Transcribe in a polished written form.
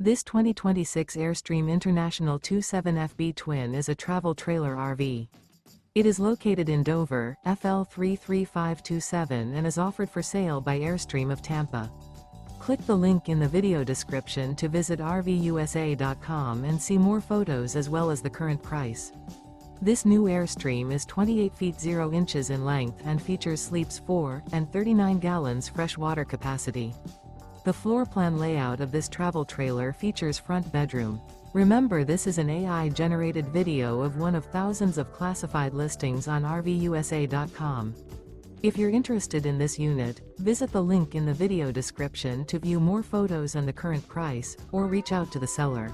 This 2026 Airstream International 27FB Twin is a travel trailer RV. It is located in Dover, FL 33527 and is offered for sale by Airstream of Tampa. Click the link in the video description to visit RVUSA.com and see more photos as well as the current price. This new Airstream is 28 feet 0 inches in length and features sleeps 4 and 39 gallons fresh water capacity. The floor plan layout of this travel trailer features front bedroom. Remember, this is an AI-generated video of one of thousands of classified listings on RVUSA.com. If you're interested in this unit, visit the link in the video description to view more photos and the current price, or reach out to the seller.